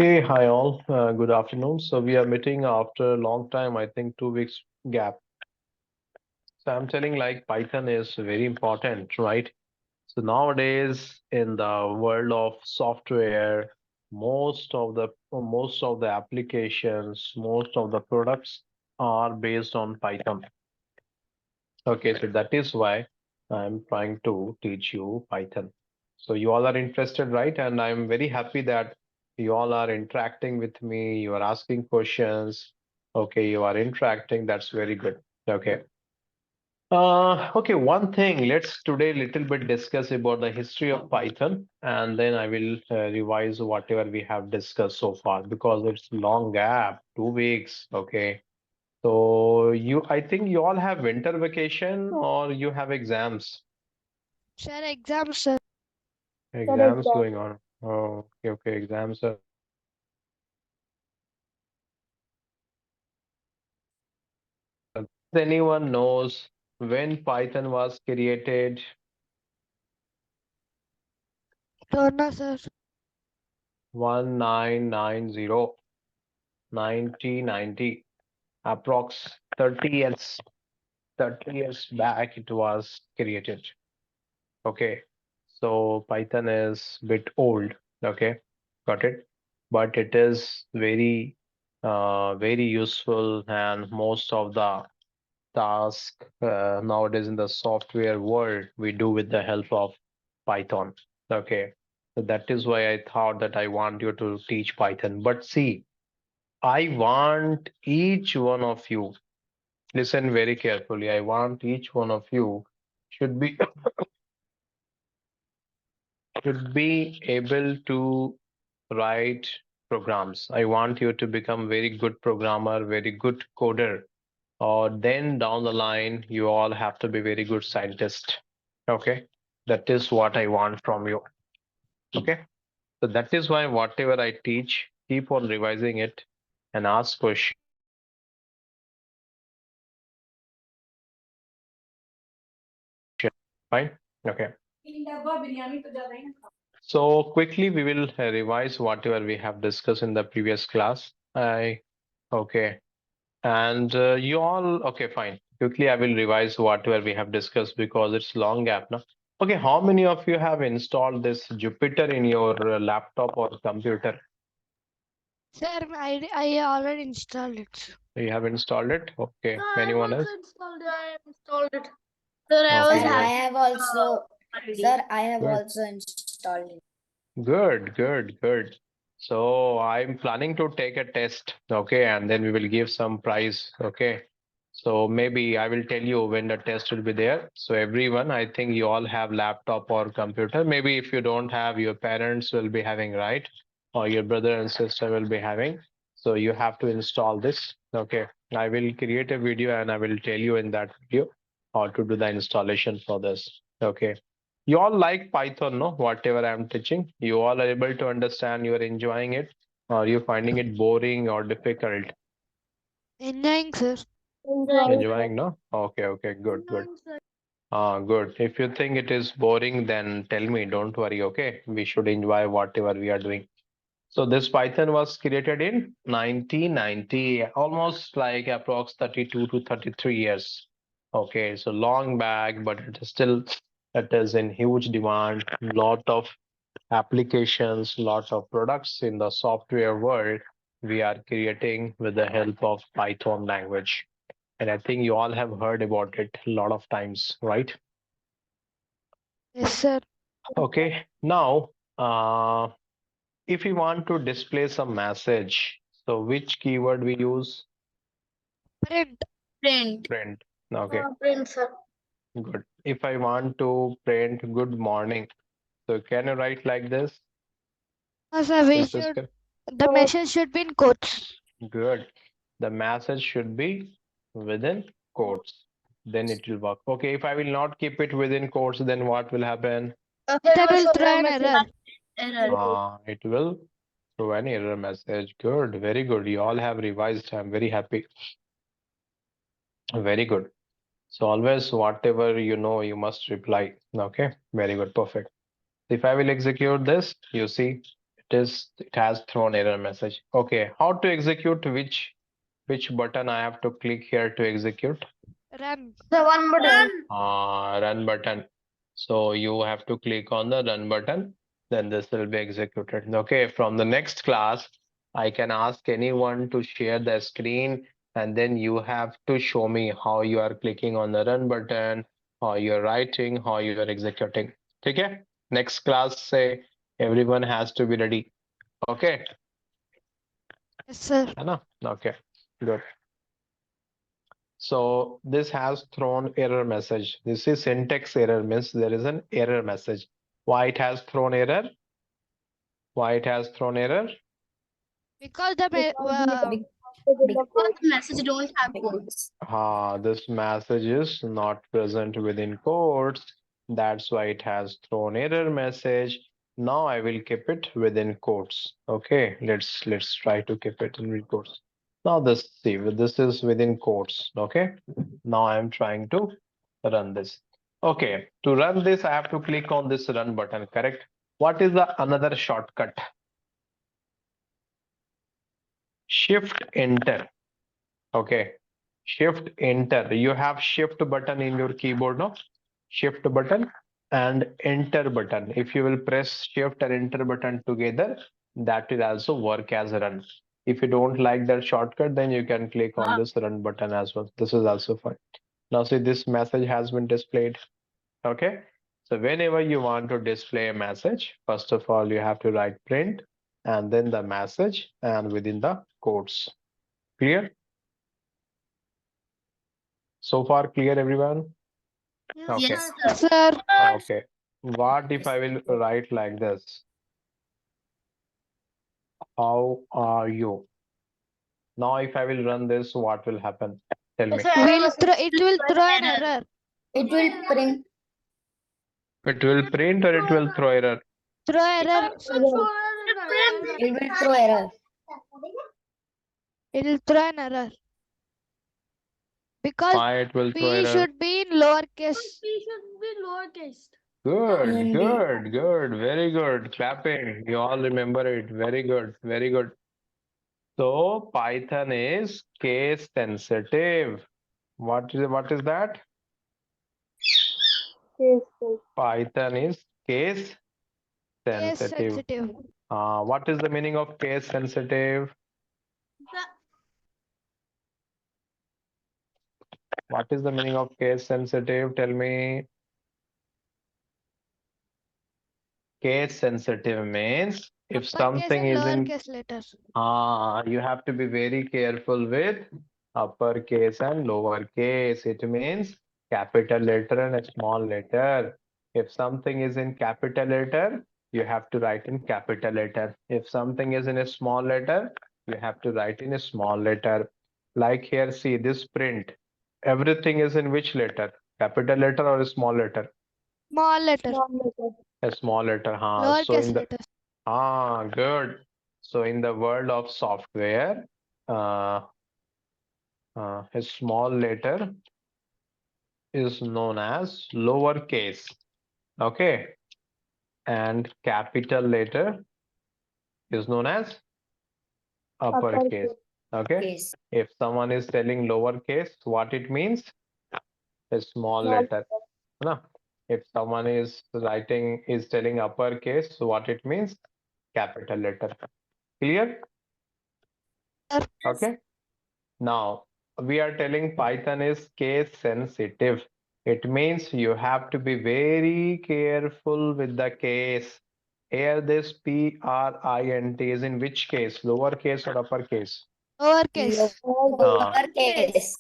Hey, hi all. Good afternoon. So we are meeting after a long time, I think 2 weeks gap. So I'm telling like Python is very important, right? So nowadays in the world of software, most of the applications, most of the products are based on Python. Okay, so that is why I'm trying to teach you Python. So you all are interested, right? And I'm very happy that you all are interacting with me. You are asking questions. Okay, you are interacting. That's very good. Okay. Okay, one thing, let's today little bit discuss about the history of Python, and then I will revise whatever we have discussed so far because it's long gap, 2 weeks. Okay. So I think you all have winter vacation or you have exams? Sir, exam, sir. That Exams exam. going on. Oh, okay, okay. Exams are going on. Does anyone knows when Python was created? Don't know, sir. 1990, 1990, approx 30 years, 30 years back it was created. Okay. So Python is bit old. Okay. Got it. But it is very useful and most of the task nowadays in the software world we do with the help of Python. Okay. So that is why I thought that I want you to teach Python. But see, I want each one of you, listen very carefully. I want each one of you should be should be able to write programs. I want you to become very good programmer, very good coder, or then down the line you all have to be very good scientist. Okay, that is what I want from you. Okay, so that is why whatever I teach, keep on revising it and ask questions. Fine. Okay. So quickly we will revise whatever we have discussed in the previous class. I okay. And you all, okay, fine. Quickly, I will revise whatever we have discussed because it's long gap now. Okay, how many of you have installed this Jupyter in your laptop or computer? Sir, I already installed it, sir. You have installed it? Okay. I have Anyone also else? installed it. I have installed it. Sir, I Okay, also Sir, you I have. have also, sir, I have Good, also installed it. good, good, good. So I'm planning to take a test, okay, and then we will give some prize, okay. So maybe I will tell you when the test will be there. So everyone, I think you all have laptop or computer. Maybe if you don't have, your parents will be having, right? Or your brother and sister will be having. So you have to install this. Okay. I will create a video and I will tell you in that video how to do the installation for this. Okay. You all like Python, no? Whatever I'm teaching, you all are able to understand, you are enjoying it, or you finding it boring or difficult? Enjoying, sir. enjoying, sir. Enjoying, no? Okay, okay, good, good. Enjoying, sir. Good. If you think it is boring, then tell me, don't worry, okay? We should enjoy whatever we are doing. So this Python was created in 1990, almost like approx 32 to 33 years. Okay, so long back, but it is in huge demand. Lot of applications, lot of products in the software world we are creating with the help of Python language. And I think you all have heard about it a lot of times, right? Yes, sir. Okay, now if we want to display some message, so which keyword we use? Print. Print. Print. Okay, Print, sir. good. If I want to print good morning, so can you write like this? Sir, we This is should, the message should be in quotes. good. The message should be within quotes. Then it will work. Okay, if I will not keep it within quotes, then what will happen? There That will also throw the an message error. error. It will throw an error message. Good, very good. You all have revised. I'm very happy. Very good. So always whatever you know, you must reply. Okay, very good, perfect. If I will execute this, you see it has thrown error message. Okay, how to execute which button I have to click here to execute? Run. The one button. Run button. So you have to click on the run button, then this will be executed. Okay, from the next class, I can ask anyone to share the screen, and then you have to show me how you are clicking on the run button, how you're writing, how you are executing. Okay, next class, say everyone has to be ready. Okay, Yes, sir. है ना? Okay, good. So this has thrown error message. This is syntax error, means there is an error message. Why it has thrown error? Why it has thrown error? Because the Because the message don't have codes. This message is not present within quotes. That's why it has thrown error message. Now I will keep it within quotes. Okay, let's try to keep it in quotes. Now this is within quotes. Okay, now I am trying to run this. Okay, to run this, I have to click on this run button, correct? What is the another shortcut? Shift enter. Okay, shift enter. You have shift button in your keyboard, no? Shift button and enter button. If you will press shift and enter button together, that will also work as run. If you don't like that shortcut, then you can click on this run button as well. This is also fine. Now see, this message has been displayed. Okay, so whenever you want to display a message, first of all, you have to write print and then the message and within the quotes. Clear? So far clear, everyone? Okay. Yes, Yes, sir. sir. Okay. What if I will write like this? How are you? Now, if I will run this, what will happen? Tell me. Sir, It will throw an error. It will print. It will print or it will throw error? Throw error. It will throw error. It will throw an error. Because Why it will throw P error? should be in lowercase. P should be lowercase. Good, Indeed. good, very good. Clapping. You all remember it. Very good, very good. So Python is case sensitive. What is that? Python is case Case sensitive. sensitive. What is the meaning of case sensitive? What is the meaning of case sensitive? Tell me. Case sensitive means if Uppercase something and is in, lowercase letters. you have to be very careful with uppercase and lowercase. It means capital letter and a small letter. If something is in capital letter, you have to write in capital letter. If something is in a small letter, you have to write in a small letter. Like here, see this print. Everything is in which letter? Capital letter or a small letter? Small letter. A small letter. So Lowercase in the letters. good. So in the world of software, a small letter is known as lowercase. Okay. And capital letter is known as uppercase. Okay. Yes. If someone is telling lowercase, what it means? A small letter. No. If someone is telling uppercase, what it means? Capital letter. Clear? Sir. Okay. Now we are telling Python is case sensitive. It means you have to be very careful with the case. Here this print is in which case? Lowercase or uppercase? Lowercase. Lowercase.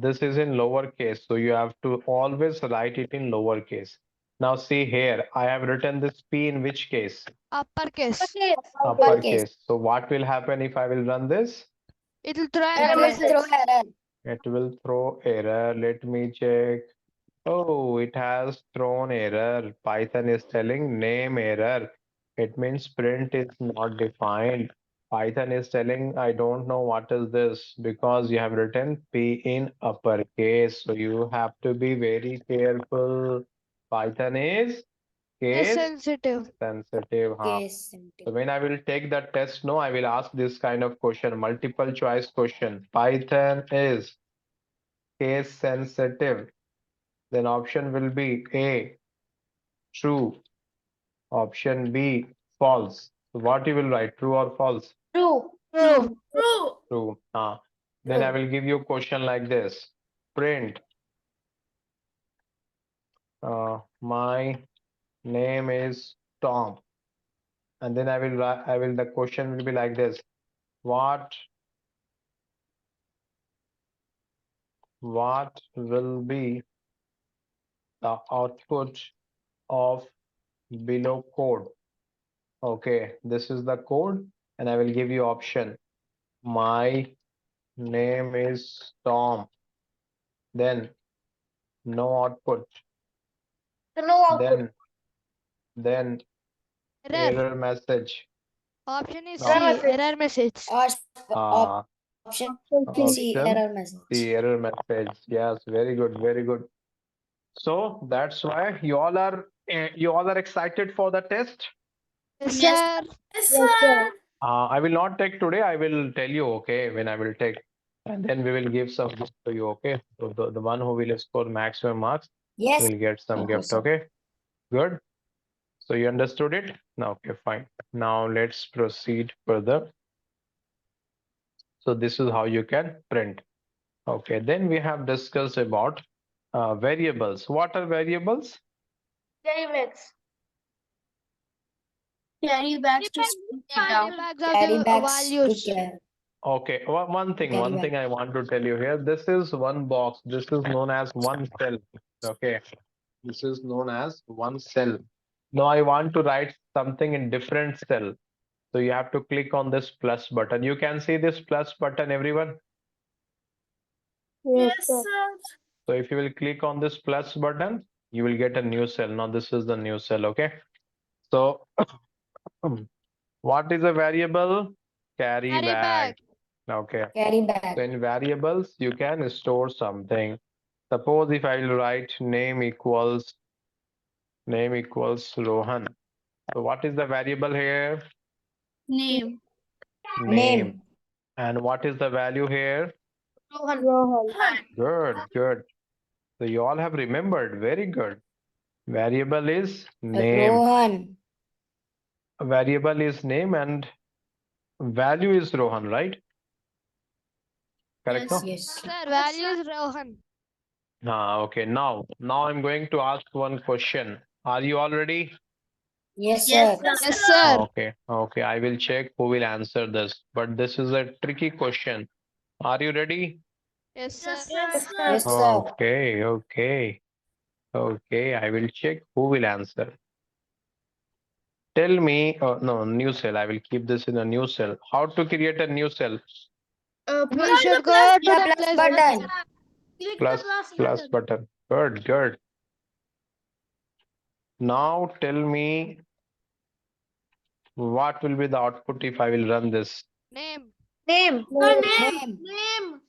This is in lowercase, so you have to always write it in lowercase. Now see here, I have written this P in which case? Uppercase. Uppercase. So what will happen if I will run this? It will throw It an will error. throw error. It will throw error. Let me check. Oh, it has thrown error. Python is telling name error. It means print is not defined. Python is telling, I don't know what is this because you have written P in uppercase. So you have to be very careful. Python is Case Case sensitive. sensitive. Case So sensitive. when I will take the test, no, I will ask this kind of question, multiple choice question. Python is case sensitive. Then option will be A, true. Option B, false. So what you will write, true or false? True. True. True. True. Then I True. will give you a question like this. Print. My name is Tom. And then the question will be like this. What will be the output of below code? Okay, this is the code, and I will give you option. My name is Tom. Then no output. No. Then Error. error message. Option is Error C. message. Error message. Uh, Option C. option Error message. the error message. Yes, very good, very good. So that's why you all are excited for the test. Yes, Yes. sir. Yes, sir. I will not take today. I will tell you, okay, when I will take, and then we will give some gift to you, okay? So the one who will score maximum marks Yes. will get some Okay, gift, sir. okay? Good. So you understood it? Now, okay, fine. Now let's proceed further. So this is how you can print. Okay, then we have discussed about variables. What are variables? Carry bags. Carry bags to school Carry data. bags of Carry the bags to values. care. Okay, one Carry thing bag. I want to tell you here. This is one box. This is known as one cell. Okay, this is known as one cell. Now I want to write something in different cell. So you have to click on this plus button. You can see this plus button, everyone. Yes, sir. So if you will click on this plus button, you will get a new cell. Now this is the new cell, okay? So what is a variable? Carry Carry bag. bag. Okay. Carry So bag. in variables, you can store something. Suppose if I will write name equals Rohan. So what is the variable here? Name. Name. And what is the value here? Rohan. Good, good. So you all have remembered. Very good. Variable is name. Rohan. Variable is name and value is Rohan, right? Correct, Yes. no? Yes. Sir, value is Rohan. Okay. Now I'm going to ask one question. Are you all ready? Yes, Yes, sir. Yes, sir. Okay. I will check who will answer this. But this is a tricky question. Are you ready? Yes, sir. Yes, sir. Okay. I will check who will answer. Tell me, no, new cell. I will keep this in a new cell. How to create a new cell? We should go to The the plus plus button. button. Click Plus the plus button. Good. Now tell me what will be the output if I will run this? Name. Name. Name. Name.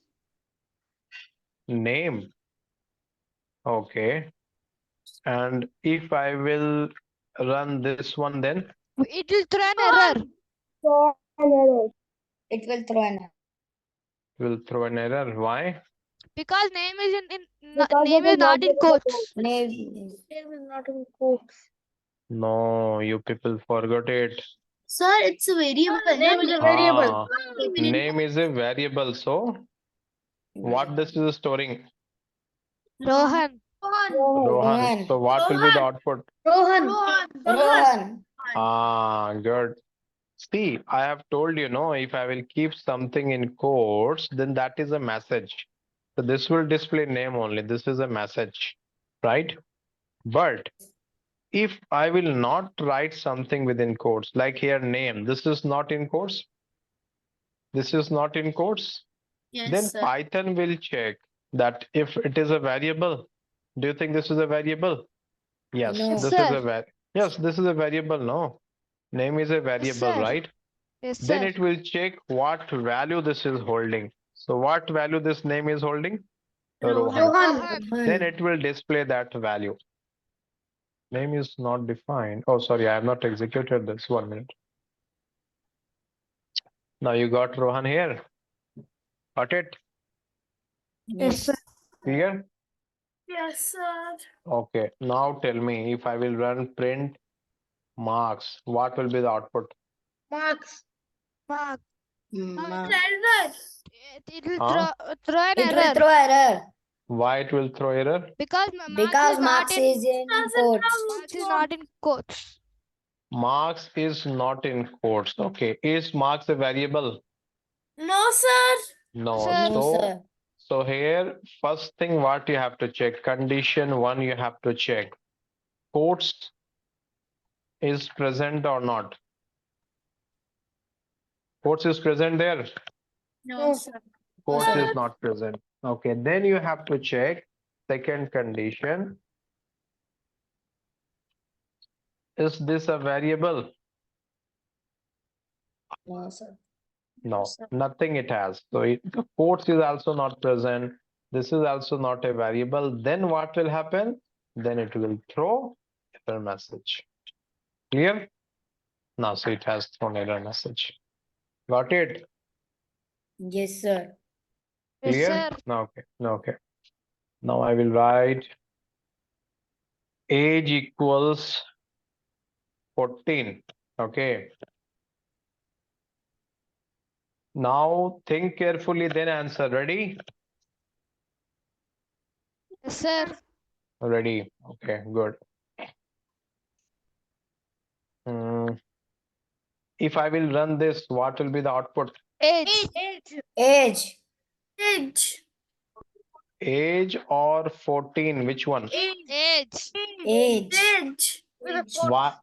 Name. Okay. And if I will run this one, then It will throw an error. It will throw an error. will throw an error. Why? Because name is name is not in quotes. Name. Name is not in quotes. No, you people forgot it. Sir, it's a variable. Name is a variable. Name is a variable. So what this is storing? Rohan. Rohan. So what will be the output? Rohan. Good. See, I have told you, no, if I will keep something in quotes, then that is a message. So this will display name only. This is a message, right? But if I will not write something within quotes, like here name, this is not in quotes. This is not in quotes. Yes, Then sir. Python will check that if it is a variable. Do you think this is a variable? Yes, No. Yes, this is sir. yes, this is a variable. No, name is a variable, sir. right? Yes, Then sir. it will check what value this is holding. So what value this name is holding? Rohan. Rohan. Then it will display that value. Name is not defined. Oh, sorry, I have not executed this. 1 minute. Now you got Rohan here. Got it? Yes. Clear? Yes, sir. Okay. Now tell me, if I will run print marks, what will be the output? Marks. Mark. Mark. Error. It will Huh? throw an It will error throw error Why it will throw error? because because marks is in quotes. marks is not in quotes. Marks is not in quotes. Okay. Is marks a variable? No, sir. No. Sir. No, So, sir. so here, first thing what you have to check, condition 1 you have to check. Quotes is present or not? Quotes is present there. No, sir. Quotes sir. is not present. Okay, then you have to check second condition. Is this a variable? No, sir. No, sir. nothing it has. So the quotes is also not present. This is also not a variable. Then what will happen? Then it will throw error message. Clear? Now, so it has thrown error message. Got it? Yes, sir. Yes, Clear? sir. No, okay. No, okay. Now I will write age equals 14. Okay. Now think carefully, then answer. Ready? Yes, sir. Ready. Okay, good. If I will run this, what will be the output? Age. Age. Age. Age or 14? Which one? Age. Age. Age.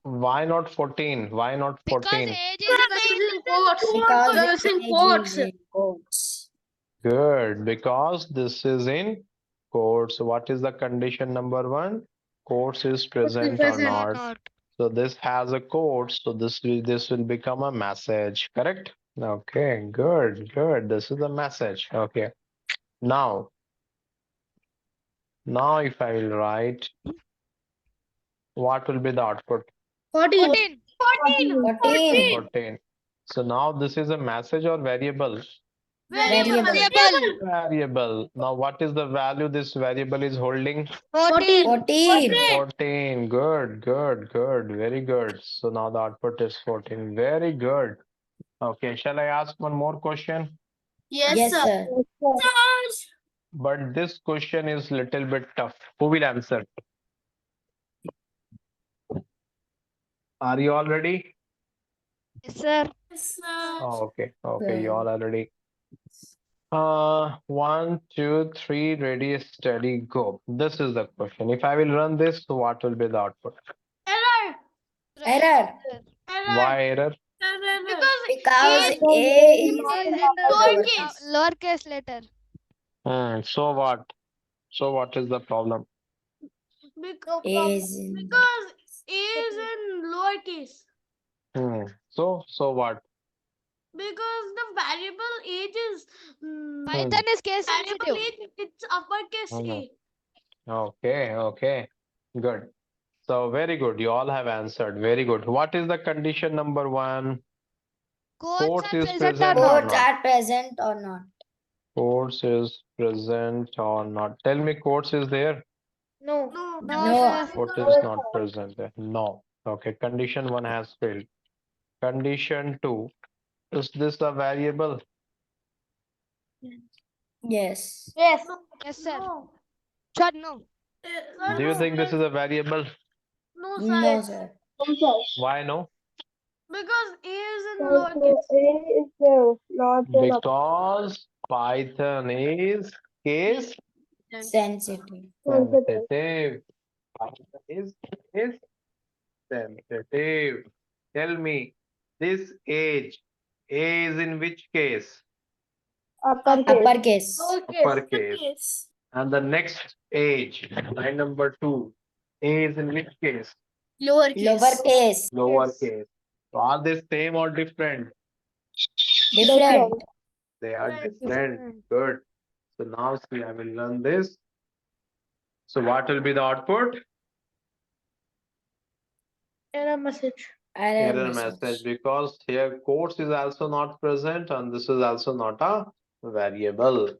Why not 14? Why not Because 14? age is in quotes. Because It's in age quotes. is in quotes. Good, because this is in quotes. What is the condition number 1? Quotes is present or present. not. not. So this has a quote, so this will become a message, correct? Okay, good, good. This is a message. Okay. Now if I will write, what will be the output? 14. 14. 14. So now this is a message or variable? Variable. Variable. Now what is the value this variable is holding? 14. 14. 14. Good, good, good. Very good. So now the output is 14. Very good. Okay, shall I ask one more question? Yes, sir. But this question is little bit tough. Who will answer? Are you all ready? Yes, sir. Oh, okay. Okay, you Sir. all are ready. 1, 2, 3, ready, steady, go. This is the question. If I will run this, so what will be the output? Error. Why error? Because Age A is In lowercase. lowercase letter. So what? So what is the problem? A is in lowercase. So what? Because the variable age is Python is case sensitive. it's uppercase Mhm. A. Okay, okay. Good. So very good. You all have answered. Very good. What is the condition number 1? Quotes Quotes are is present or present not. or Quotes not? are present or not? Quotes is present or not? Tell me, quotes is there? No. No, No. sir. Quote is not present there. No. Okay. Condition 1 has failed. Condition 2. Is this a variable? Yes. Yes. Yes, sir. Sir, no. Do you think this is a variable? No, No, sir. Why no? Because A is in lowercase. Because Python is case Sensitive. sensitive. Python is case sensitive. Tell me, this age, A is in which case? Uppercase. Uppercase. And the next age, line number 2, A is in which case? Lowercase. Lowercase. So are they same or different? Different. They are different. Good. So now see, I will run this. So what will be the output? Error message. Error message because here quotes is also not present and this is also not a variable.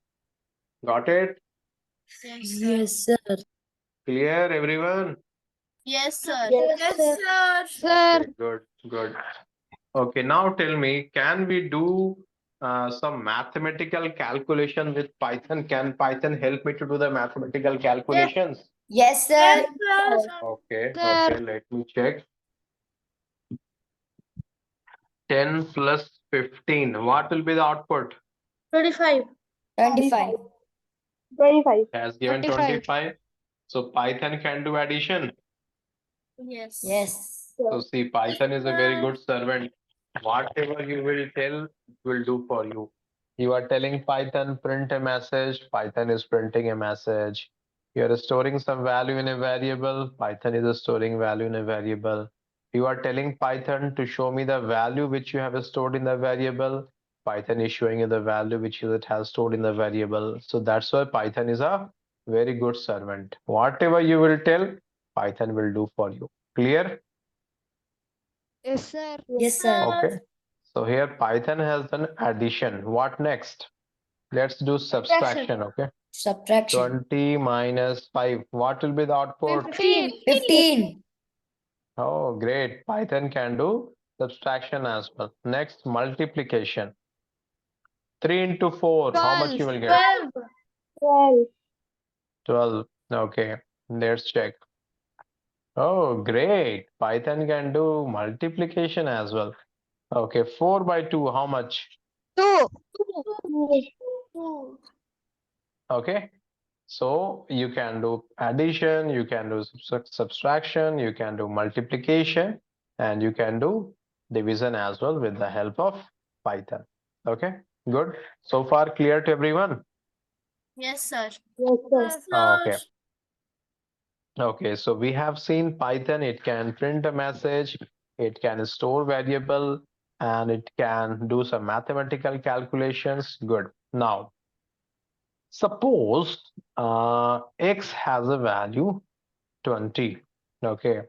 Got it? Yes, sir. Clear, everyone? Yes, sir. Yes, sir. Sir, Okay, good. Okay, now tell me, can we do some mathematical calculation with Python? Can Python help me to do the mathematical calculations? Yes, sir. Okay, Sir. let me check. 10 plus 15. What will be the output? 25. 25. 25. Has given 25. 25. So Python can do addition. Yes. Yes. So see, Python is a very good servant. Whatever you will tell, it will do for you. You are telling Python print a message, Python is printing a message. You are storing some value in a variable, Python is storing value in a variable. You are telling Python to show me the value which you have stored in the variable, Python is showing you the value which it has stored in the variable. So that's why Python is a very good servant. Whatever you will tell, Python will do for you. Clear? Yes, sir. Yes, sir. Okay. So here Python has done addition. What next? Let's do subtraction. Okay. Subtraction. 20 minus 5. What will be the output? 15. 15. Oh, great. Python can do subtraction as well. Next, multiplication. 3 into 4. How much you will get? 12. 12. Okay. Let's check. Oh, great. Python can do multiplication as well. Okay. 4 by 2. How much? 2. 2. Okay. So you can do addition, you can do subtraction, you can do multiplication, and you can do division as well with the help of Python. Okay, good. So far clear to everyone? Yes, sir. Okay. Okay, so we have seen Python, it can print a message, it can store variable, and it can do some mathematical calculations. Good. Now, suppose x has a value 20. Okay.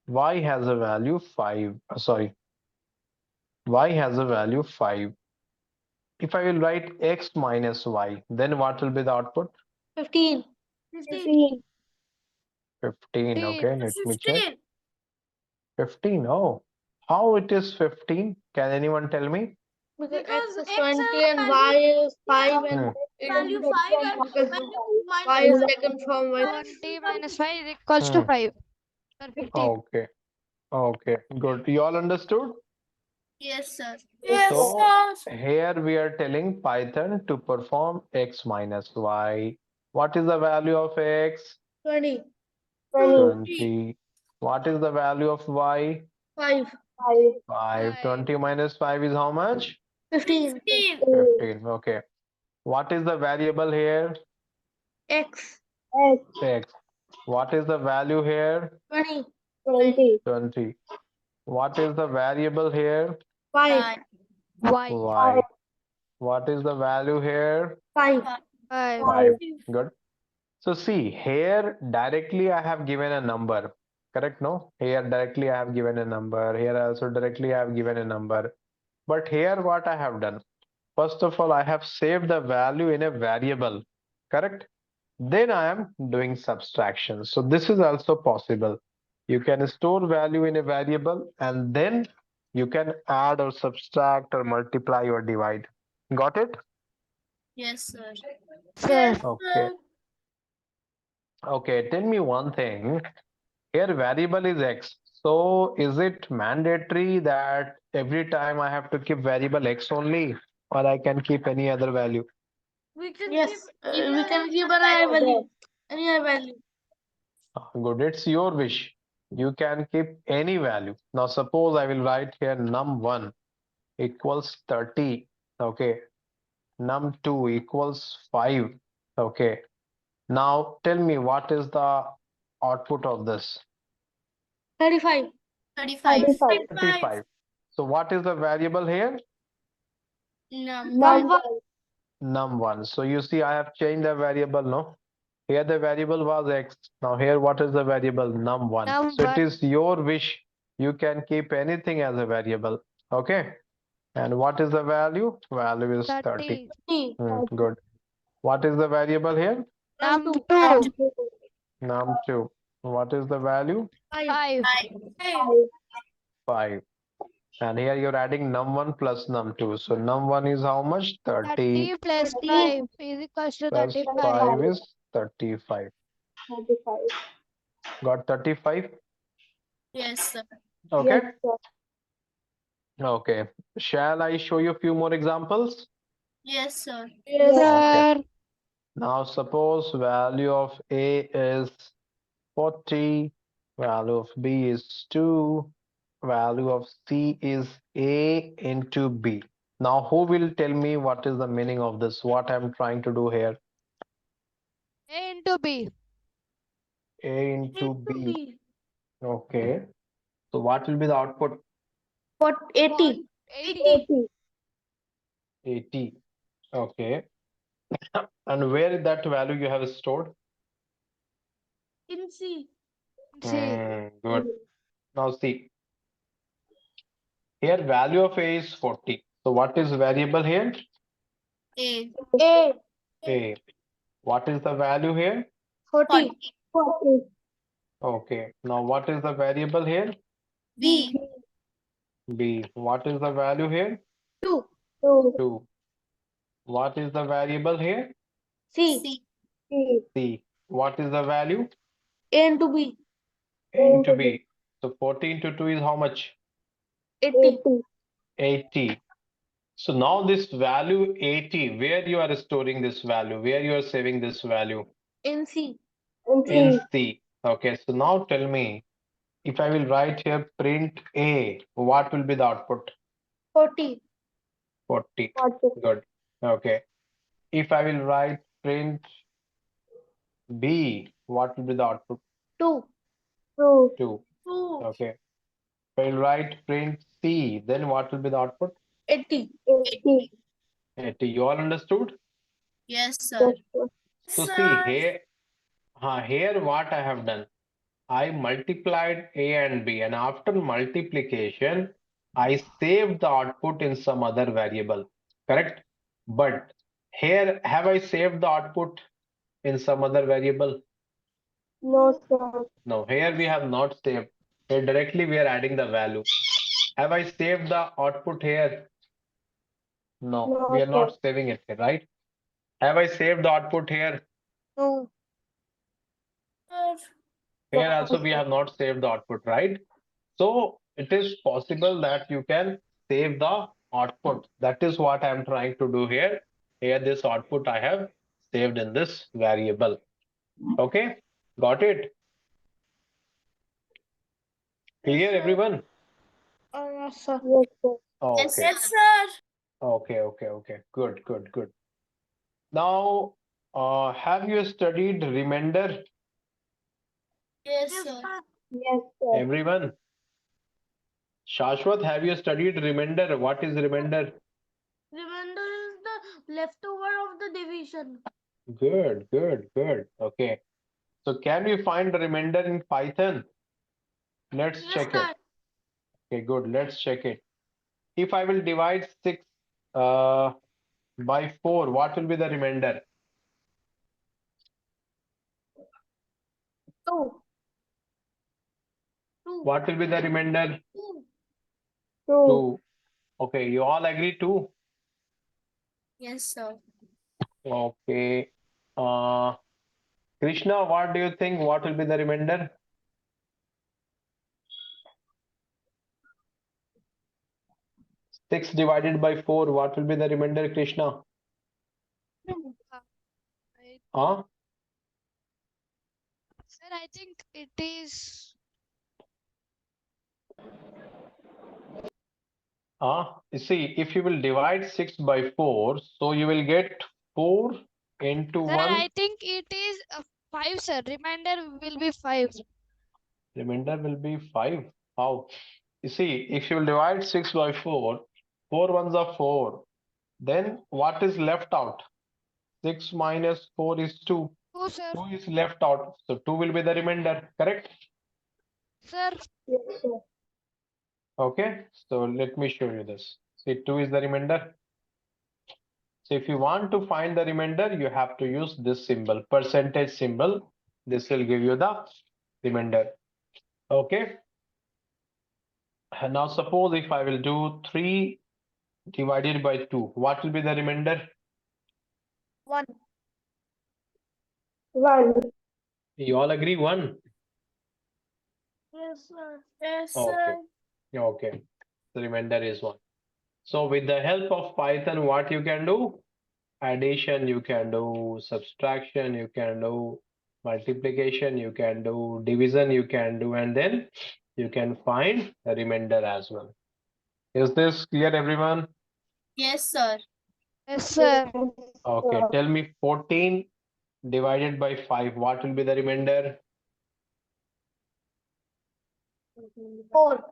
Y has a value 5. Sorry. Y has a value 5. If I will write x minus y, then what will be the output? 15. 15. 15. Okay. Let me check. 15. 15. Oh, how it is 15? Can anyone tell me? Because X is 20 and Y is 5 and Value 5 and Y is taken from Y. 20 minus 5 is equals to Hmm. 5. Sir, 15. Okay. Okay. Good. You all understood? Yes, sir. So here we are telling Python to perform x minus y. What is the value of x? 20. 20. What is the value of y? 5. 5. 20 minus 5 is how much? 15. 15. Okay. What is the variable here? X. X. What is the value here? 20. 20. What is the variable here? 5. Y. Y. What is the value here? 5. 5. 5. Good. So see, here directly I have given a number. Correct? No? Here directly I have given a number. Here also directly I have given a number. But here what I have done? First of all, I have saved the value in a variable. Correct? Then I am doing subtraction. So this is also possible. You can store value in a variable and then you can add or subtract or multiply or divide. Got it? Yes, sir. Sir. Okay. Okay, tell me one thing. Here variable is x. So is it mandatory that every time I have to keep variable x only or I can keep any other value? Yes, we can give an I value. Any I value. Good, it's your wish. You can keep any value. Now suppose I will write here num1 equals 30. Okay. Num2 equals 5. Okay. Now tell me what is the output of this? 35. 35. 35. So what is the variable here? Number. Num1. So you see I have changed the variable, no? Here the variable was x. Now here what is the variable? Num1. So it Num1. is your wish You can keep anything as a variable. Okay. And what is the value? Value is 30. 30. Good. What is the variable here? Num2. Num2. What is the value? 5. 5. And here you're adding num1 plus num2. So num1 is how much? 30 30 plus 5 is equals to plus 35. 5 is 35. Got 35? Yes, sir. Okay. Okay. Shall I show you a few more examples? Yes, sir. Sir, Now suppose value of A is 40, value of B is 2, value of C is A into B. Now who will tell me what is the meaning of this? What I'm trying to do here? A into B. A into B. Okay. So what will be the output? 80. 80. 80. Okay. And where that value you have stored? In C. C. Good. Now see, here value of A is 40. So what is variable here? A. A. What is the value here? 40. Okay. Now what is the variable here? B. B. What is the value here? 2. 2. What is the variable here? C. C. What is the value? A into B. A into B. So 40 into 2 is how much? 80. 80. So now this value 80, where you are storing this value? Where you are saving this value? In C. In C. Okay, so now tell me, if I will write here print A, what will be the output? 40. 40. Good. Okay. If I will write print B, what will be the output? 2. 2. 2. Okay. If I will write print C, then what will be the output? 80. 80. You all understood? Yes, sir. So see here, here what I have done, I multiplied A and B, and after multiplication, I saved the output in some other variable, correct? But here, have I saved the output in some other variable? No, here we have not saved. Here directly we are adding the value. Have I saved the output here? No, we are not saving it here, right? Have I saved the output here? No. Here also we have not saved the output, right? So it is possible that you can save the output. That is what I am trying to do here. Here this output I have saved in this variable. Okay, got it? Clear everyone? Yes, sir. Okay, sir. okay. Good. Now, have you studied remainder, Yes, sir. everyone? Shashwat, have you studied remainder? What is remainder? Remainder is the leftover of the division. Good. Okay. So can we find the remainder in Python? Let's Yes, check sir. it. Okay, good. Let's check it. If I will divide 6 by 4, what will be the remainder? 2. 2. What will be the remainder? 2. 2. Okay, you all agree 2? Yes, sir. Okay. Krishna, what do you think? What will be the remainder? Six divided by 4, what will be the remainder, Krishna? Huh? Sir, I think it is You see, if you will divide 6 by 4, so you will get 4 into Sir, 1. I think it is 5, sir. Remainder will be 5. Remainder will be 5. How? You see, if you will divide 6 by 4, 4 ones are 4. Then what is left out? 6 minus 4 is 2. 2, sir. 2 is left out. So 2 will be the remainder, correct? Sir, Okay, so let me show you this. See, 2 is the remainder. So if you want to find the remainder, you have to use this symbol, percentage symbol. This will give you the remainder. Okay. And now suppose if I will do 3 divided by 2, what will be the remainder? 1. You all agree 1? Yes, sir. Yes, Okay. Okay. The remainder is 1. So with the help of Python, what you can do? Addition, you can do subtraction, you can do multiplication, you can do division, you can do, and then you can find the remainder as well. Is this clear, everyone? Yes, sir. Yes, sir. Okay, tell me 14 divided by 5, what will be the remainder? 4.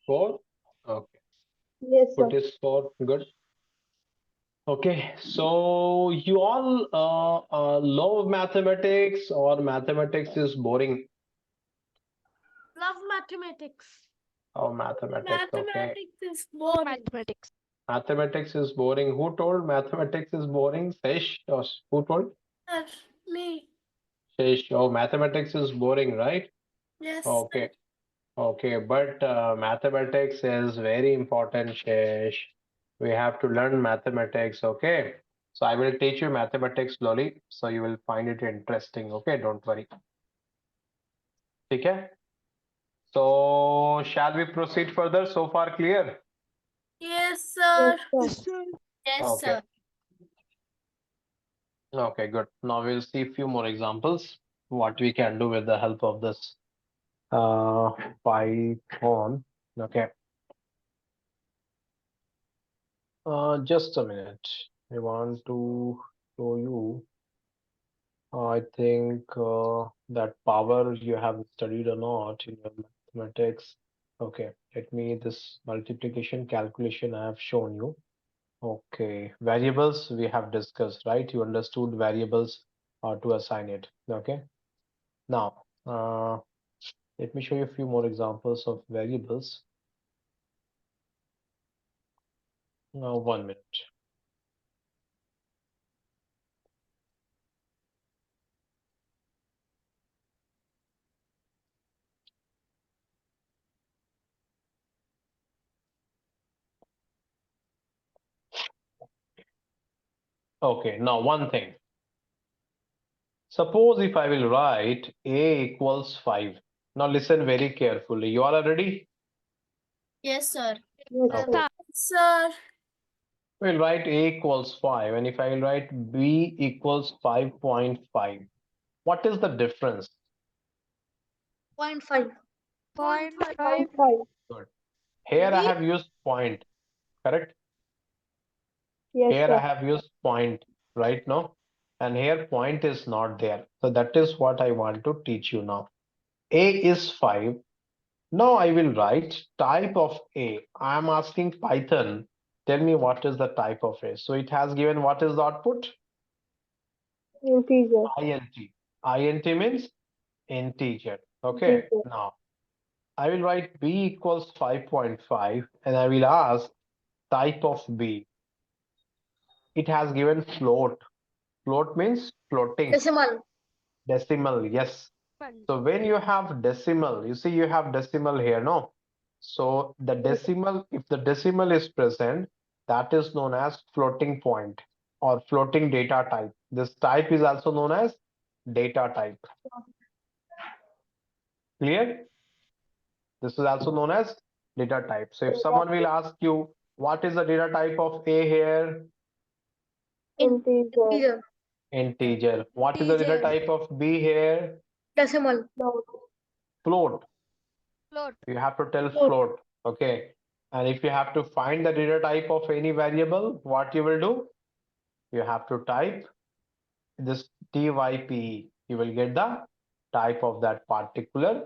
4? Okay, Yes, put is 4, good. Okay, so you all love mathematics or mathematics is boring? Love mathematics. Oh, mathematics, okay. Mathematics is boring. Mathematics. Mathematics is boring. Who told mathematics is boring? Sesh, or who told? Me. Sesh, oh, mathematics is boring, right? Yes. Okay, okay, but mathematics is very important, Shesh. We have to learn mathematics, okay? So I will teach you mathematics slowly, so you will find it interesting, okay? Don't worry. Okay? So shall we proceed further? So far clear? Yes, sir. Yes, sir. Yes, Okay. sir. Okay, good. Now we'll see a few more examples, what we can do with the help of this Python. Okay. Just a minute. I want to show you. I think that power you have studied or not in your mathematics. Okay, let me this multiplication calculation I have shown you. Okay, variables we have discussed, right? You understood variables to assign it. Okay. Now, let me show you a few more examples of variables. Now, 1 minute. Okay, now one thing. Suppose if I will write a equals 5. Now listen very carefully. You all are ready? Yes, sir. Okay. Sir. We'll write a equals 5, and if I will write b equals 5.5, what is the difference? 0.5. 0.5. Good. Here I have used point, correct? Here I have used point, right now, and here point is not there. So that is what I want to teach you now. A is 5. Now I will write type of A. I am asking Python, tell me what is the type of A. So it has given what is the output? Integer. int. Int means integer. Okay, Integer. now I will write b equals 5.5 and I will ask type of B. It has given float. Float means floating. Decimal, yes. So when you have decimal, you see you have decimal here, no? So the decimal, if the decimal is present, that is known as floating point or floating data type. This type is also known as data type. Clear? This is also known as data type. So if someone will ask you, what is the data type of A here? Integer. Integer. What is the data type of B here? Decimal. Float. Float. You have to tell float. Okay. And if you have to find the data type of any variable, what you will do? You have to type this type. You will get the type of that particular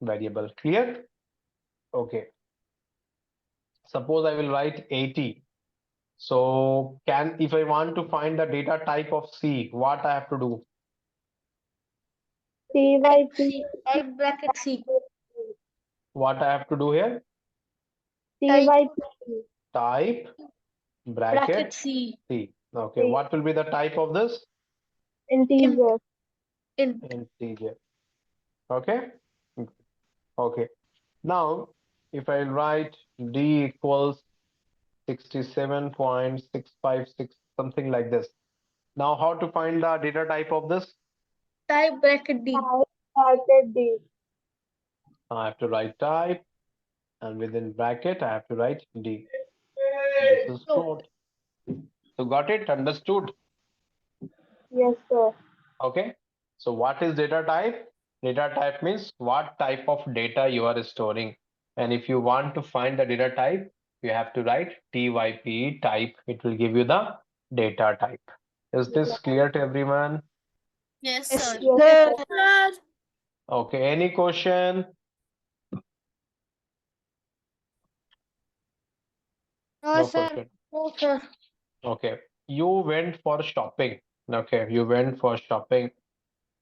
variable. Clear? Okay. Suppose I will write 80. So if I want to find the data type of C, what I have to do? C by P. Bracket C. What I have to do here? Type. Type Bracket bracket C. C. Okay, what will be the type of this? Integer. Integer. Okay. Okay. Now, if I write D equals 67.656, something like this. Now, how to find the data type of this? Type bracket D. I have to write type, and within bracket, I have to write D. This is float. So, got it? Understood? Yes, sir. Okay. So, what is data type? Data type means what type of data you are storing. And if you want to find the data type, you have to write TYP type. It will give you the data type. Is this clear to everyone? Yes, Yes, sir. Yes, Sir. Okay. Any question? no, No sir. question. No, sir. Okay. You went for shopping. Okay. You went for shopping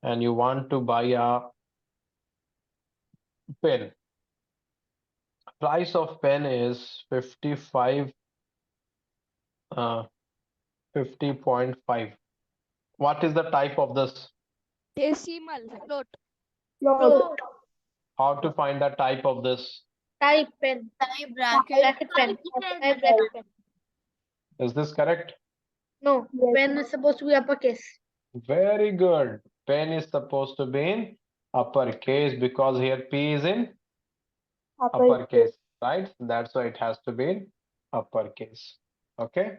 and you want to buy a pen. Price of pen is 55, 50.5. What is the type of this? Decimal. Float. float. Float. How to find the type of this? Type pen. Type bracket pen. Type bracket pen. Is this correct? No, Yes. pen is supposed to be uppercase. Very good. Pen is supposed to be in uppercase because here P is in uppercase, right? That's why it has to be in uppercase. Okay.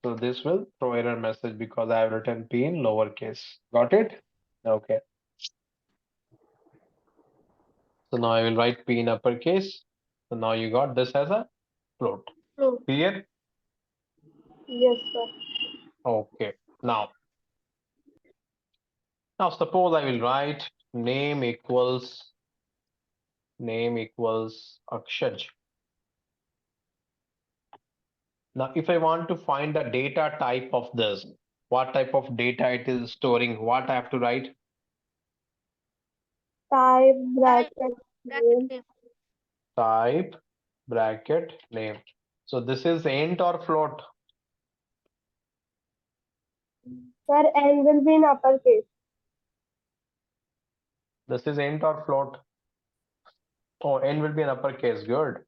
So this will throw error message because I have written P in lowercase. Got it? Okay. So now I will write P in uppercase. So now you got this as a float. Float. Clear? Yes, sir. Okay. Now suppose I will write name equals Akshaj. Now, if I want to find the data type of this, what type of data it is storing, what I have to write? Type bracket Bracket name. name. Type bracket name. So this is int or float? Sir, N will be in uppercase. This is int or float? Oh, n will be in uppercase. Good.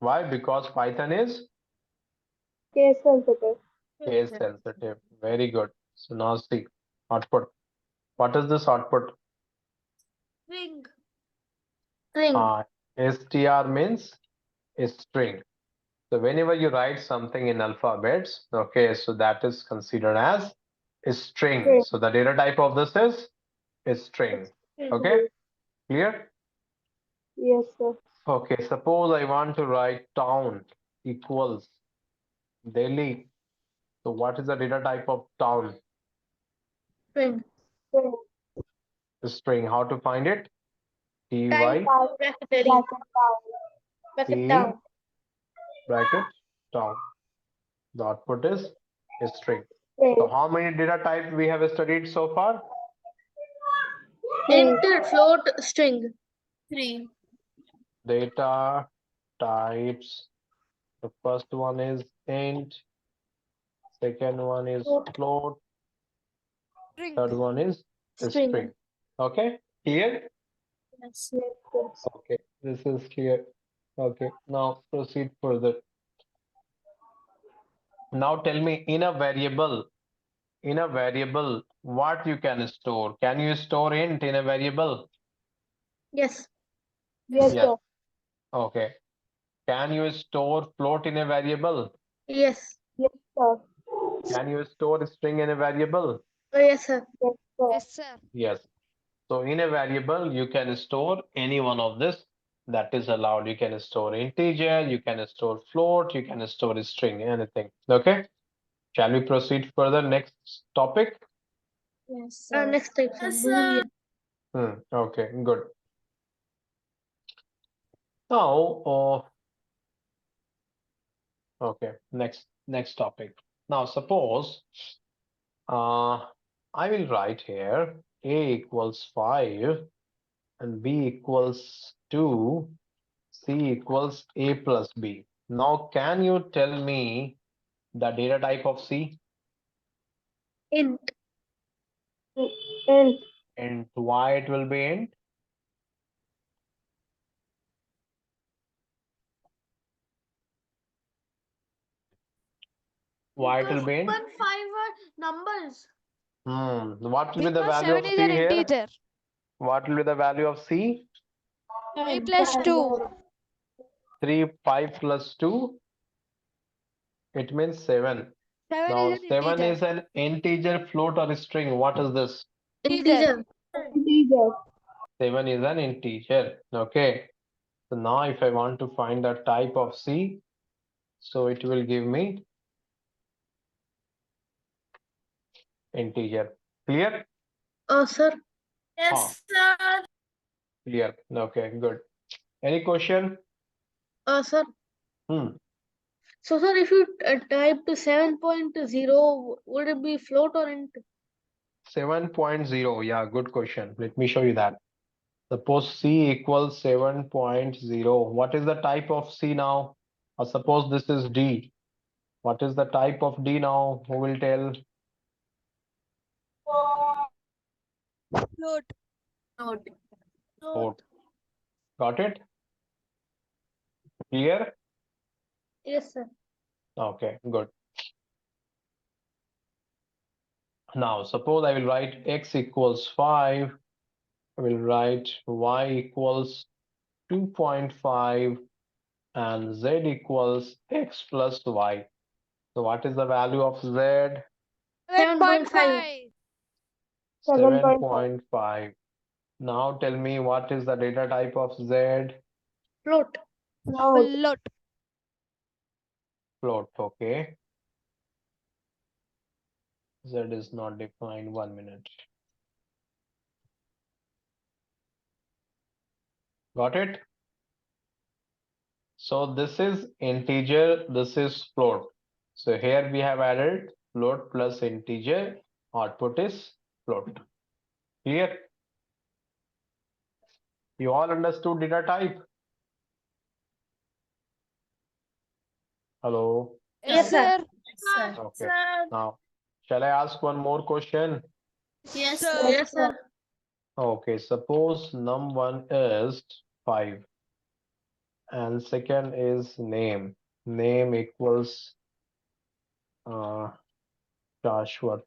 Why? Because Python is Case sensitive. case sensitive. Very good. So now see output. What is this output? String. String. Str means string. So whenever you write something in alphabets, okay, so that is considered as a string. String. So the data type of this is a string. Okay, clear? Yes, sir. Okay, suppose I want to write town equals Delhi. So what is the data type of town? String. String. String. How to find it? Ty Type bracket Bracket down. down. T bracket town. The output is a string. So String. how many data types we have studied so far? String. Int, float, string. 3. Data types. The first one is int, second one is float, String. third one is a String. string. Okay, clear? Yes. Yes, sir. Okay, this is clear. Okay, now proceed further. Now tell me in a variable, what you can store? Can you store int in a variable? Yes. Yes, Yes. sir. Okay. Can you store float in a variable? Yes. Yes, sir. Can you store string in a variable? Oh, yes, sir. Yes, sir. Yes, sir. Yes. So in a variable, you can store any one of this that is allowed. You can store integer, you can store float, you can store a string, anything. Okay. Shall we proceed further? Next topic. Yes, next type, sir. Boolean. Okay, good. Now, okay, next topic. Now, suppose I will write here a equals 5 and b equals 2 C equals A plus B. Now, can you tell me the data type of C? Int. Int. And why it will be int? Why it will be int? 5 are numbers. What will be the Because value of 7 is C an here? integer. What will be the value of C? 3 plus 2. 3, 5 plus 2. It means 7. 7 Now, is an 7 integer. is an integer, float, or string. What is this? Integer. Integer. 7 is an integer. Okay. So now if I want to find the type of C, so it will give me integer. Clear? Oh, sir. Yes, sir. Clear. Okay, good. Any question? Sir. Hmm. So, sir, if you type to 7.0, would it be float or int? 7.0. Yeah, good question. Let me show you that. Suppose C equals 7.0. What is the type of C now? Or suppose this is D. What is the type of D now? Who will tell? Float. Float. Float. Got it? Clear? Yes, sir. Okay, good. Now, suppose I will write x equals 5. I will write y equals 2.5 and z equals x plus y. So what is the value of z? 7.5. 7.5. Now tell me what is the data type of z? Float. Float. Float. Float, okay. Z is not defined. 1 minute. Got it? So this is integer, this is float. So here we have added float plus integer, output is float. Clear? You all understood data type? Hello? Yes, sir. Okay. Now, shall I ask one more question? Yes, Sir. sir. Yes, sir. Okay, suppose num1 is 5 and second is name. Name equals Shashwat.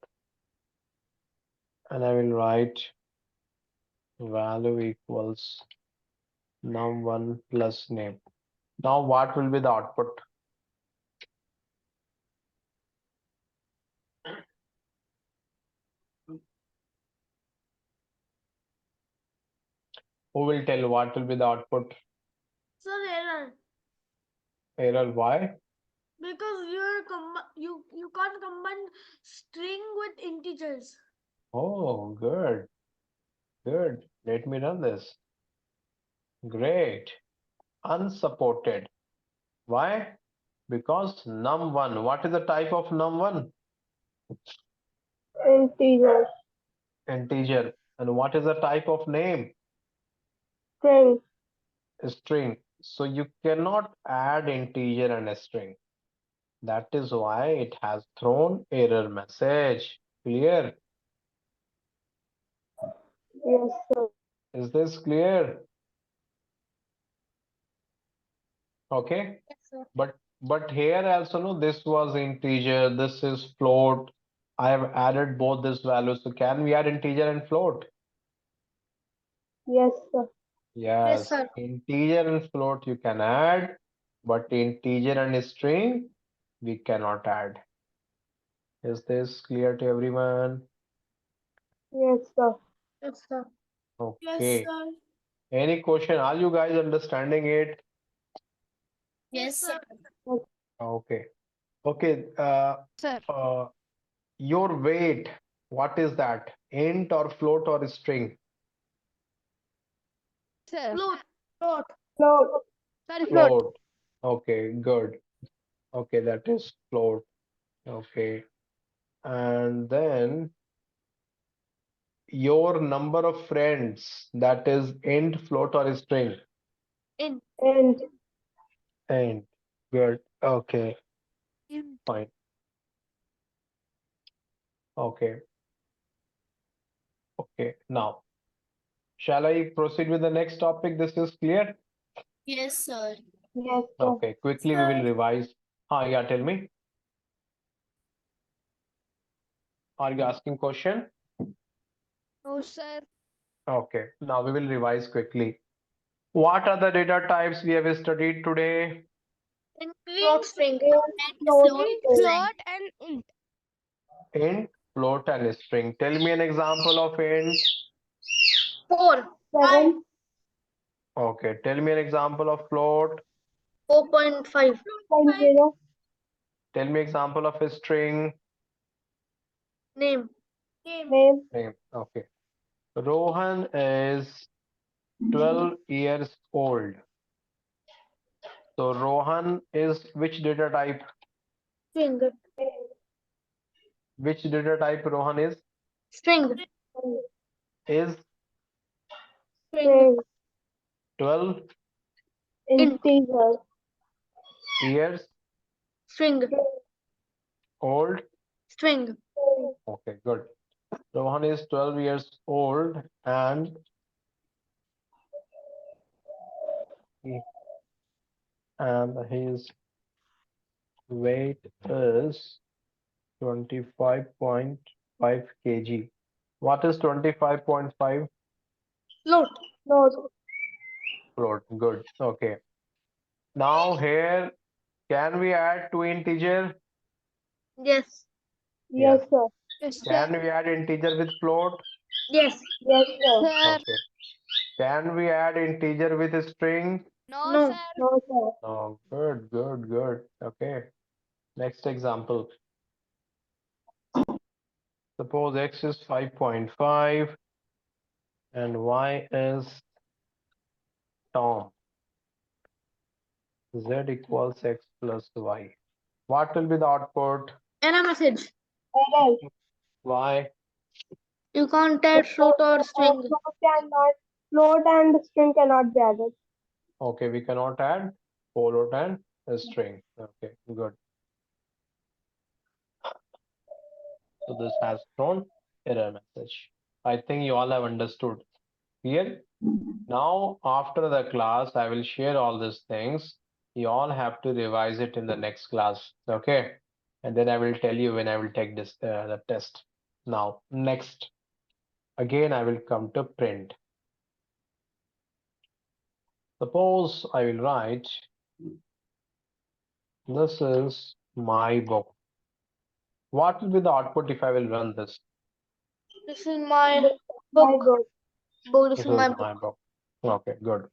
And I will write value equals num1 plus name. Now what will be the output? Who will tell what will be the output? Sir, error. Error why? Because you can't combine string with integers. Oh, good. Good. Let me run this. Great. Unsupported. Why? Because num1. What is the type of num1? Integer. Integer. And what is the type of name? String. String. So you cannot add integer and a string. That is why it has thrown error message. Clear? Yes, sir. Is this clear? Okay. Yes, sir. But here also no, this was integer, this is float. I have added both these values. So can we add integer and float? Yes, sir. Yes, sir. integer and float you can add, but integer and string we cannot add. Is this clear to everyone? Yes, sir. Yes, sir. Okay. sir. Any question? Are you guys understanding it? Yes, sir. Okay. Okay. Sir. Your weight, what is that? Int or float or string? Sir. Float. Float. Float. Sorry, float. Okay, good. Okay, that is float. Okay. And then your number of friends, that is int, float or string? int, int, int. Good. Okay, Int. fine. Okay. Okay. Now, shall I proceed with the next topic? This is clear? Yes, sir. yes, sir. Okay, quickly we will revise. Yeah, tell me. Are you asking question? No, sir. Okay, now we will revise quickly. What are the data types we have studied today? float string, Float Int, string. float, and int. Int, float, and string. Tell me an example of int. 4, 7, Okay, tell me an example of float. 4.5, 0, Tell me example of a string. name, name, Name. Okay. Rohan is 12 years old. So Rohan is which data type? string, Which data type Rohan is? string, Is string, 12 integer, years string, old. string, Okay, good. Rohan is 12 years old and his weight is 25.5 kg. What is 25.5? float, float, Float. Good. Okay. Now here, can we add two integer? yes, yes, sir. Yes, sir. Can we add integer with float? yes, Yes, sir. Sir. Okay. Can we add integer with a string? No, No. sir. No, sir. Oh, good, good, good. Okay. Next example. Suppose x is 5.5 and y is Tom. Z equals x plus y. What will be the output? error message, Error. Y. you can't add float or string, Float and string cannot be added. Okay, we cannot add float and a string. Okay, good. So this has thrown error message. I think you all have understood. Clear? Now, after the class, I will share all these things. You all have to revise it in the next class. Okay. And then I will tell you when I will take this the test. Now, next. Again, I will come to print. Suppose I will write, this is my book. What will be the output if I will run this? this is my My book, book. this This is is my my book, book. Okay, good.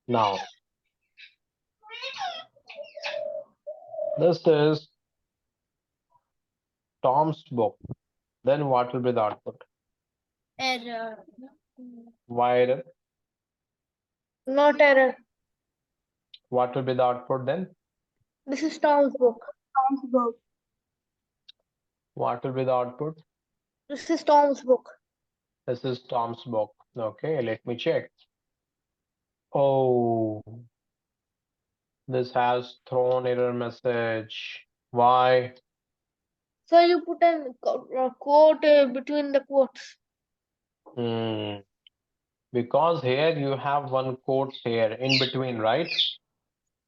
Now, this is Tom's book. Then what will be the output? Error. Why error? not error, What will be the output then? this is Tom's book, Tom's book. What will be the output? this is Tom's book, This is Tom's book. Okay, let me check. Oh, this has thrown error message. Why? so you put a quote between the quotes, Because here you have one quote here in between, right?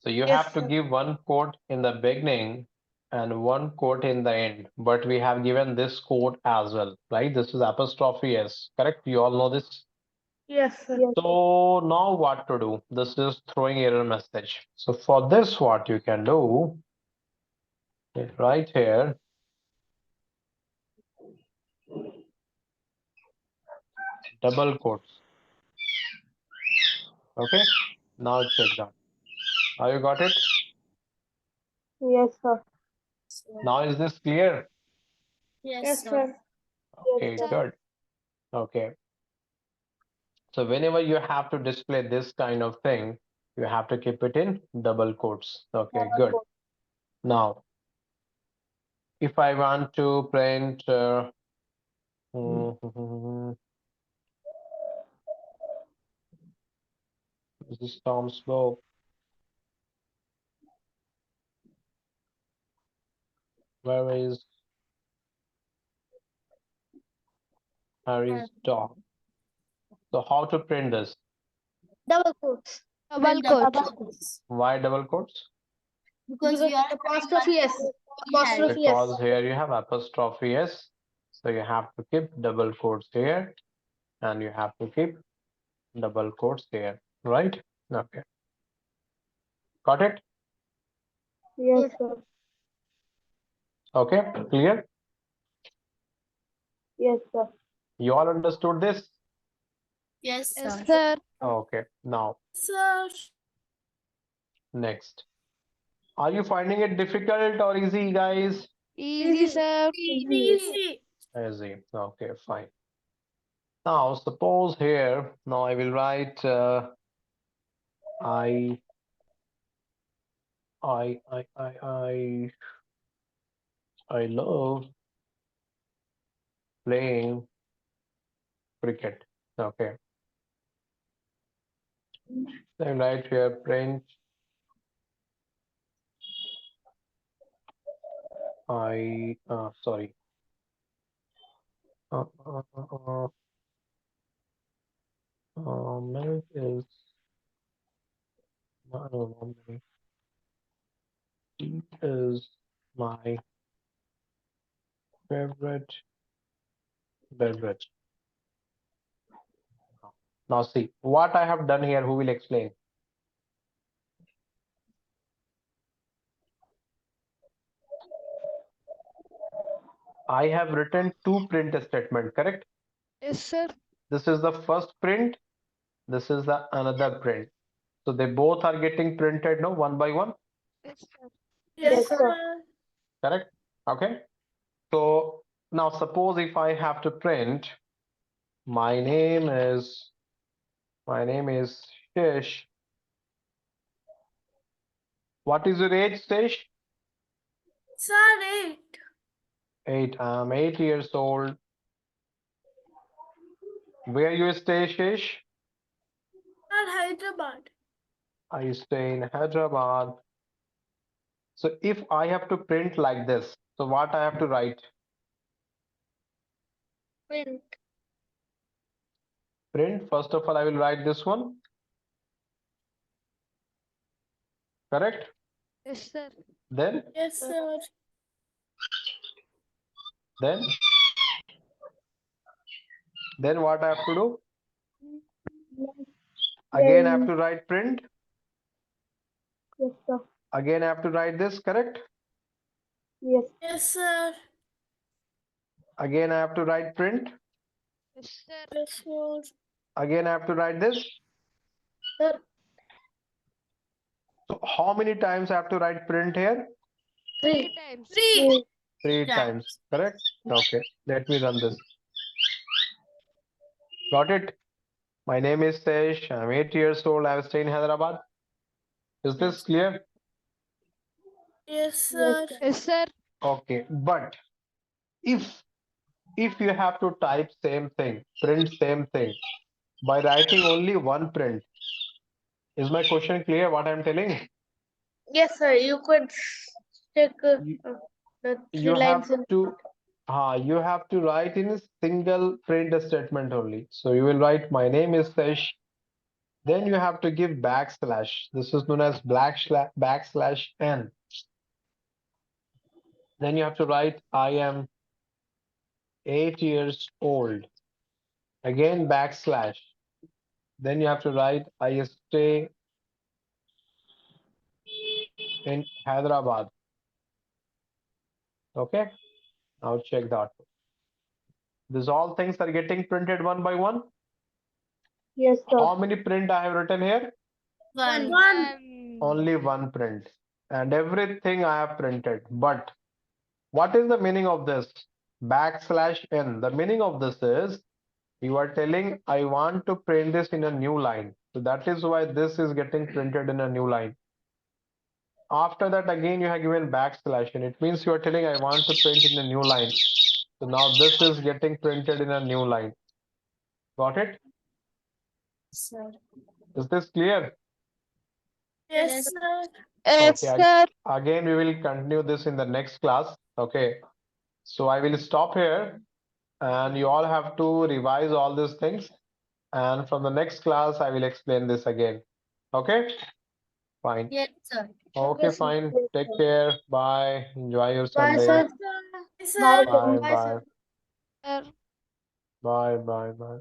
So you yes, have to sir. give one quote in the beginning and one quote in the end. But we have given this quote as well, right? This is apostrophe S, correct? You all know this. Yes, sir. Yes. So now what to do? This is throwing error message. So for this, what you can do is right here. Double quotes. Okay. Now check that. Now you got it. Yes, sir. Now is this clear? Yes, Yes, sir. sir. Okay, sir. good. Okay. So whenever you have to display this kind of thing, you have to keep it in double quotes. Okay, good. Now, if I want to print This is Tom's book. Where is Harry's dog? So how to print this? Double quotes. Double quotes. Why double quotes? Because Because we are apostrophe S. Apostrophe S. Because here you have apostrophe S. So you have to keep double quotes here and you have to keep double quotes here, right? Okay. Got it? Yes, sir. Okay, clear? Yes, sir. You all understood this? Yes, Yes, sir. sir. Okay, now Sir. next. Are you finding it difficult or easy, guys? Easy, sir. Easy. Easy. Okay, fine. Now, suppose here, now I will write I love playing cricket. Okay. Then write here print sorry. Milk is I don't know, milk. Tea is my favorite beverage. Now see what I have done here. Who will explain? I have written two print statement, correct? Yes, sir. This is the first print. This is the another print. So they both are getting printed, no, one by one, Yes, sir. Yes, sir. correct? Okay. So now suppose if I have to print, my name is Shish. What is your age, Shish? Sir, 8. 8. I'm 8 years old. Where you stay, Shish? Sir, Hyderabad. I stay in Hyderabad. So if I have to print like this, so what I have to write? Print. Print, first of all, I will write this one. Correct? Yes, sir. Then Yes, sir. then what I have to do? Again, I have to write print. Yes, sir. Again, I have to write this, correct? Yes. Yes, sir. Again, I have to write print. Yes, sir. Yes, sir. Again, I have to write this. Sir. So how many times I have to write print here? 3. 3 times. 3. 3 times, correct? Okay, let me run this. Got it? My name is Tesh. I'm 8 years old. I stay in Hyderabad. Is this clear? Yes, sir. Yes, sir. Okay, but if you have to type same thing, print same thing by writing only one print, is my question clear what I'm telling? Yes, sir. You could take You- the 3 You have lines in. you have to write in a single print statement only. So you will write my name is Tesh. Then you have to give backslash. This is known as backslash n. Then you have to write I am 8 years old. Again backslash. Then you have to write I stay in Hyderabad. Okay. Now check that. These all things are getting printed one by one. Yes, sir. How many print I have written here? 1. Only one print. And everything I have printed. But what is the meaning of this? Backslash n. The meaning of this is you are telling I want to print this in a new line. So that is why this is getting printed in a new line. After that, again, you have given backslash and it means you are telling I want to print in a new line. So now this is getting printed in a new line. Got it? Sir. Is this clear? Yes, sir. Yes, Okay, sir. again, we will continue this in the next class. Okay. So I will stop here and you all have to revise all these things. And from the next class, I will explain this again. Okay? Fine. Yes, sir. Okay, sir. fine. Take care. Bye. Enjoy your Bye, Sunday. sir. Yes, sir. Bye, Bye, Bye, bye, sir. Sir. bye, bye, bye.